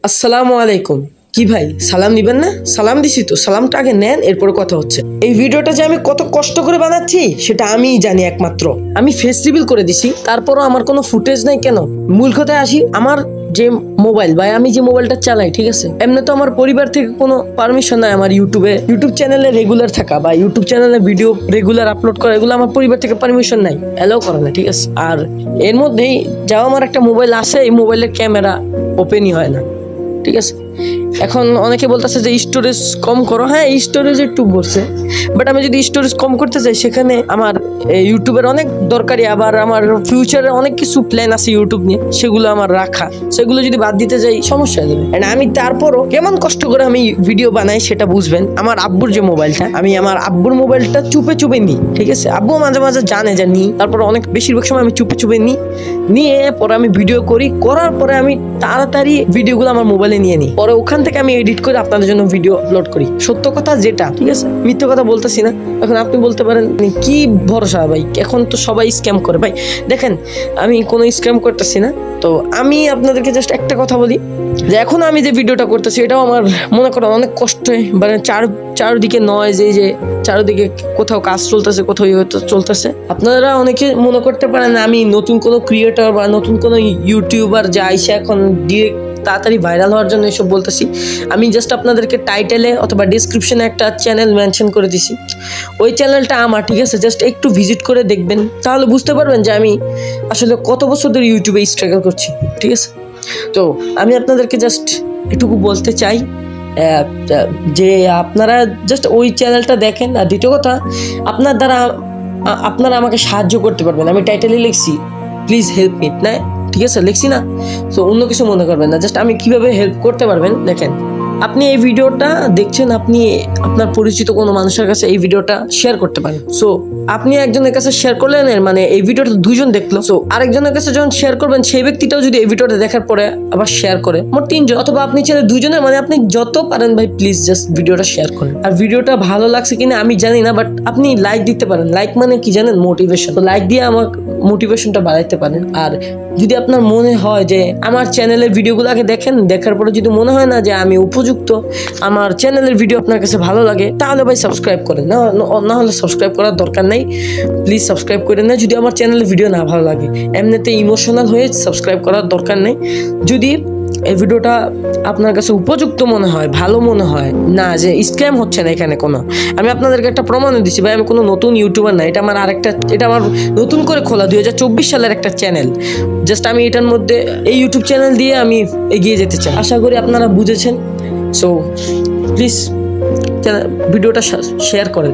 আসসালামু আলাইকুম। কি ভাই সালাম নিবেন না? সালাম দিছি তো, সালামটা আগে নেন, এরপরে কথা হচ্ছে। এই ভিডিওটা যে আমি কত কষ্ট করে বানাচ্ছি সেটা আমিই জানি একমাত্র। আমি ফেস রিভিল করে দিছি, তারপরও আমার কোনো ফুটেজ নাই কেন? মূল কথায় আসি, আমার যে মোবাইল বা আমি যে মোবাইলটা চালাই, ঠিক আছে, এমনি তো আমার পরিবার থেকে কোনো পারমিশন নাই আমার ইউটিউব চ্যানেলে রেগুলার থাকা বা ইউটিউব চ্যানেলে ভিডিও রেগুলার আপলোড করা, এগুলো আমার পরিবার থেকে পারমিশন নাই, অ্যালাউ করে না, ঠিক আছে। আর এর মধ্যেই যাও আমার একটা মোবাইল আছে, এই মোবাইলের ক্যামেরা ওপেনই হয় না, ঠিক আছে। এখন অনেকে বলতেছে যে স্টোরেজ কম করো। হ্যাঁ, স্টোরেজ একটু বলছে, বাট আমি যদি স্টোরেজ কম করতে চাই, সেখানে আমার ইউটিউবের অনেক দরকারি, আবার আমার ফিউচারে অনেক কিছু প্ল্যান আছে ইউটিউব নিয়ে, সেগুলো আমার রাখা, সেগুলো যদি বাদ দিতে যাই সমস্যা হয়ে যাবে। আমি তারপরও কেমন কষ্ট করে আমি ভিডিও বানাই সেটা বুঝবেন। আমার আব্বুর যে মোবাইলটা, আমি আমার আব্বুর মোবাইলটা চুপে চুপে নিই, ঠিক আছে। আব্বু মাঝে মাঝে জানে যে নিই, তারপর অনেক বেশিরভাগ সময় আমি চুপে চুপে নিয়ে পরে আমি ভিডিও করার পরে আমি তাড়াতাড়ি ভিডিওগুলো আমার মোবাইলে নিয়ে নিই, পরে ওখান থেকে আমি এডিট করে আপনাদের জন্য ভিডিও আপলোড করি। সত্য কথা যেটা, ঠিক আছে, মিথ্যে কথা বলতেছি না। এখন আপনি বলতে পারেন কি ভরসা ভাই, এখন তো সবাই স্ক্যাম করে। ভাই দেখেন, আমি কোনো স্ক্যাম করতেছি না। তো আমি আপনাদেরকে জাস্ট একটা কথা বলি, যে এখন আমি যে ভিডিওটা করতেছি, এটাও আমার মনে করেন অনেক কষ্ট, মানে চারদিকে নয়, যে চারদিকে কোথাও কাজ চলতেছে, কোথাও চলতেছে। আপনারা অনেকে মনে করতে পারেন আমি নতুন কোনো ক্রিয়েটর বা নতুন কোনো ইউটিউবার যে আইসে এখন ডিরেক্ট তাড়াতাড়ি ভাইরাল হওয়ার জন্য এসব বলতেছি। আমি জাস্ট আপনাদেরকে টাইটেলে অথবা ডিসক্রিপশনে একটা চ্যানেল মেনশন করে দিছি, ওই চ্যানেলটা আমার, ঠিক আছে। জাস্ট একটু ভিজিট করে দেখবেন, তাহলে বুঝতে পারবেন যে আমি আসলে কত বছর ধরে ইউটিউবে স্ট্রাগল করছি, ঠিক আছে। তো আমি আপনাদেরকে জাস্ট এটুকু বলতে চাই যে আপনারা জাস্ট ওই চ্যানেলটা দেখেন। আর দ্বিতীয় কথা, আপনারা আমাকে সাহায্য করতে পারবেন। আমি টাইটেলে লিখছি প্লিজ হেল্প মি, না, ঠিক আছে, লিখছি না। তো অন্য কিছু মনে করবেন না, জাস্ট আমি কিভাবে হেল্প করতে পারবেন দেখেন। আপনি এই ভিডিওটা দেখছেন, আপনি আপনার পরিচিত কোনো মানুষের কাছে এই ভিডিওটা শেয়ার করতে পারেন। সো আপনি একজনের কাছে শেয়ার করলেন, মানে এই ভিডিওটা দুজন দেখলো, সো আরেকজনের কাছে যখন শেয়ার করবেন, সেই ব্যক্তিটাও যদি এই ভিডিওটা দেখার পরে আবার শেয়ার করে, মোট 3 জন, অথবা আপনি চাইলে 2 জনের, মানে আপনি যত পারেন ভাই প্লিজ জাস্ট ভিডিওটা শেয়ার করেন। আর ভিডিওটা ভালো লাগছে কিনা আমি জানি না, বাট আপনি লাইক দিতে পারেন। লাইক মানে কি জানেন? মোটিভেশন। তো লাইক দিয়ে আমার মোটিভেশনটা বাড়াইতে পারেন। আর যদি আপনার মনে হয় যে আমার চ্যানেলের ভিডিওগুলো আগে দেখেন, দেখার পরে যদি মনে হয় না যে আমি উপযুক্ত, আমার চ্যানেলের ভিডিও আপনার কাছে ভালো লাগে, তাহলে ভাই সাবস্ক্রাইব করেন। না হলে সাবস্ক্রাইব করার দরকার নেই, প্লিজ সাবস্ক্রাইব করেন না যদি আমার চ্যানেলের ভিডিও না ভালো লাগে। এমনিতে ইমোশনাল হয়ে সাবস্ক্রাইব করার দরকার নেই। যদি এই ভিডিওটা আপনার কাছে উপযুক্ত মনে হয়, ভালো মনে হয় না, যে স্ক্যাম হচ্ছে না এখানে কোনো, আমি আপনাদেরকে একটা প্রমাণ দিচ্ছি ভাই, আমি কোনো নতুন ইউটিউবার না, এটা আমার নতুন করে খোলা 2024 সালের একটা চ্যানেল। জাস্ট আমি এটার মধ্যে এই ইউটিউব চ্যানেল দিয়ে আমি এগিয়ে যেতে চাই। আশা করি আপনারা বুঝেছেন। সো প্লিজ ভিডিওটা শেয়ার করেন।